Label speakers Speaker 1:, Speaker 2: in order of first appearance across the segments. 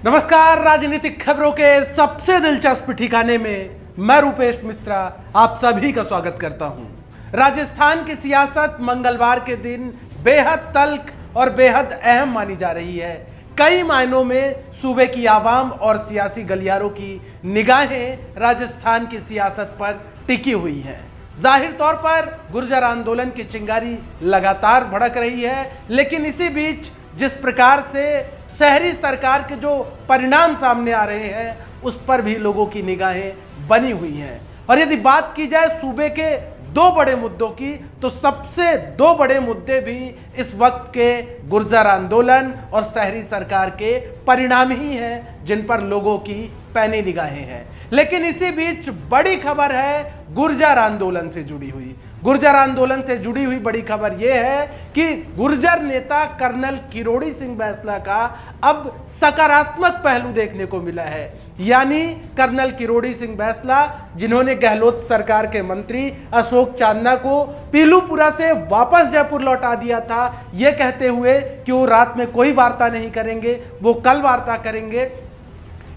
Speaker 1: नमस्कार। राजनीतिक खबरों के सबसे दिलचस्प ठिकाने में मैं रूपेश मिश्रा आप सभी का स्वागत करता हूं। राजस्थान की सियासत मंगलवार के दिन बेहद तल्ख और बेहद अहम मानी जा रही है। कई मायनों में सूबे की आवाम और सियासी गलियारों की निगाहें राजस्थान की सियासत पर टिकी हुई हैं। जाहिर तौर पर गुर्जर आंदोलन की चिंगारी लगातार भड़क रही है, लेकिन इसी बीच जिस प्रकार से शहरी सरकार के जो परिणाम सामने आ रहे हैं उस पर भी लोगों की निगाहें बनी हुई हैं। और यदि बात की जाए सूबे के दो बड़े मुद्दों की, तो सबसे दो बड़े मुद्दे भी इस वक्त के गुर्जर आंदोलन और शहरी सरकार के परिणाम ही हैं जिन पर लोगों की पैनी निगाहें हैं। लेकिन इसी बीच बड़ी खबर है गुर्जर आंदोलन से जुड़ी हुई। गुर्जर आंदोलन से जुड़ी हुई बड़ी खबर यह है कि गुर्जर नेता कर्नल किरोड़ी सिंह बैंसला का अब सकारात्मक पहलू देखने को मिला है। यानी कर्नल किरोड़ी सिंह बैंसला, जिन्होंने गहलोत सरकार के मंत्री अशोक चांदना को पीलूपुरा से वापस जयपुर लौटा दिया था, यह कहते हुए कि वो रात में कोई वार्ता नहीं करेंगे, वो कल वार्ता करेंगे।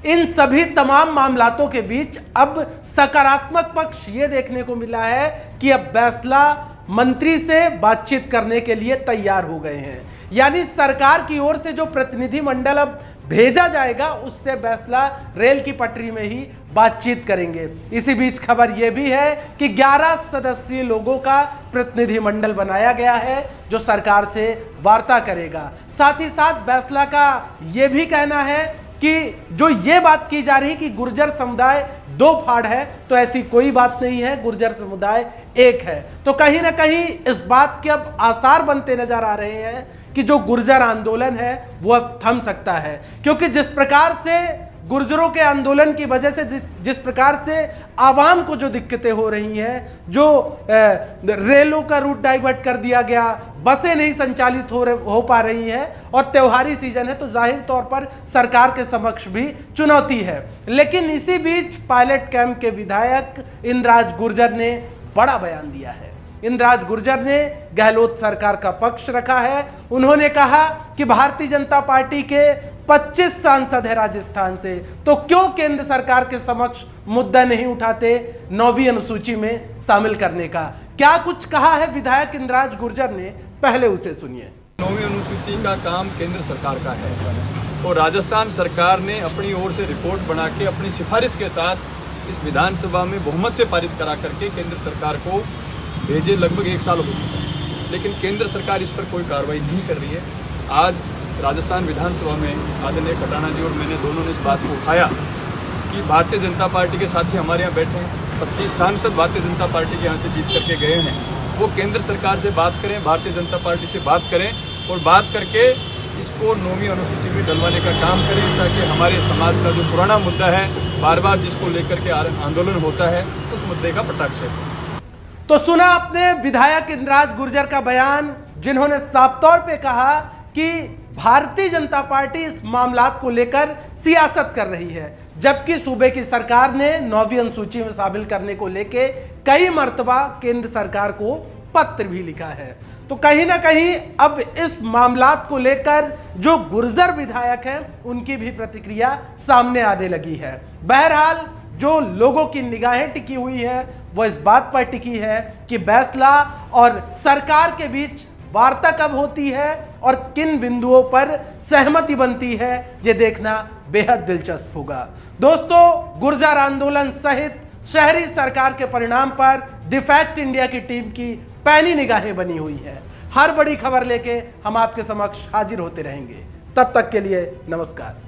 Speaker 1: इन सभी तमाम मामलातों के बीच अब सकारात्मक पक्ष यह देखने को मिला है कि अब बैंसला मंत्री से बातचीत करने के लिए तैयार हो गए हैं। यानी सरकार की ओर से जो प्रतिनिधि मंडल अब भेजा जाएगा उससे बैंसला रेल की पटरी में ही बातचीत करेंगे। इसी बीच खबर यह भी है कि 11 सदस्यीय लोगों का प्रतिनिधि मंडल बनाया गया है जो सरकार से वार्ता करेगा। साथ ही साथ बैंसला का यह भी कहना है कि जो ये बात की जा रही कि गुर्जर समुदाय दो फाड़ है, तो ऐसी कोई बात नहीं है, गुर्जर समुदाय एक है। तो कहीं ना कहीं इस बात के अब आसार बनते नजर आ रहे हैं कि जो गुर्जर आंदोलन है वो अब थम सकता है, क्योंकि जिस प्रकार से गुर्जरों के आंदोलन की वजह से जिस प्रकार से आवाम को जो दिक्कतें हो रही हैं, जो रेलों का रूट डाइवर्ट कर दिया गया, बसें नहीं संचालित हो पा रही हैं और त्योहारी सीजन है, तो जाहिर तौर पर सरकार के समक्ष भी चुनौती है। लेकिन इसी बीच पायलट कैंप के विधायक इंद्राज गुर्जर ने बड़ा बयान दिया है। इंद्राज गुर्जर ने गहलोत सरकार का पक्ष रखा है। उन्होंने कहा कि भारतीय जनता पार्टी के 25 सांसद है राजस्थान से, तो क्यों केंद्र सरकार के समक्ष मुद्दा नहीं उठाते 9वीं अनुसूची में शामिल करने का। क्या कुछ कहा है विधायक इंद्राज गुर्जर ने, पहले उसे सुनिए।
Speaker 2: 9वीं अनुसूची का काम केंद्र सरकार का है और राजस्थान सरकार ने अपनी ओर से रिपोर्ट बना के अपनी सिफारिश के साथ इस विधानसभा में बहुमत से पारित करा करके केंद्र सरकार को भेजे लगभग 1 साल हो चुका है, लेकिन केंद्र सरकार इस पर कोई कार्रवाई नहीं कर रही है। आज राजस्थान विधानसभा में आदरणीय कटाना जी और मैंने दोनों ने इस बात को उठाया कि भारतीय जनता पार्टी के साथी हमारे यहाँ बैठे हैं, 25 सांसद भारतीय जनता पार्टी के यहाँ से जीत करके गए हैं, वो केंद्र सरकार से बात करें, भारतीय जनता पार्टी से बात करें और बात करके इसको 9वीं अनुसूची में डलवाने का काम करें, ताकि हमारे समाज का जो पुराना मुद्दा है, बार बार जिसको लेकर के आंदोलन होता है, उस मुद्दे का पटाक्ष है।
Speaker 1: तो सुना आपने विधायक इंद्राज गुर्जर का बयान, जिन्होंने साफ तौर पे कहा कि भारतीय जनता पार्टी इस मामलात को लेकर सियासत कर रही है, जबकि सूबे की सरकार ने 9वीं अनुसूची में शामिल करने को लेकर कई मर्तबा केंद्र सरकार को पत्र भी लिखा है। तो कहीं ना कहीं अब इस मामलात को लेकर जो गुर्जर विधायक हैं उनकी भी प्रतिक्रिया सामने आने लगी है। बहरहाल जो लोगों की निगाहें टिकी हुई है वो इस बात पर टिकी है कि बैंसला और सरकार के बीच वार्ता कब होती है और किन बिंदुओं पर सहमति बनती है, ये देखना बेहद दिलचस्प होगा। दोस्तों, गुर्जर आंदोलन सहित शहरी सरकार के परिणाम पर द फैक्ट इंडिया की टीम की पैनी निगाहें बनी हुई है। हर बड़ी खबर लेके हम आपके समक्ष हाजिर होते रहेंगे। तब तक के लिए नमस्कार।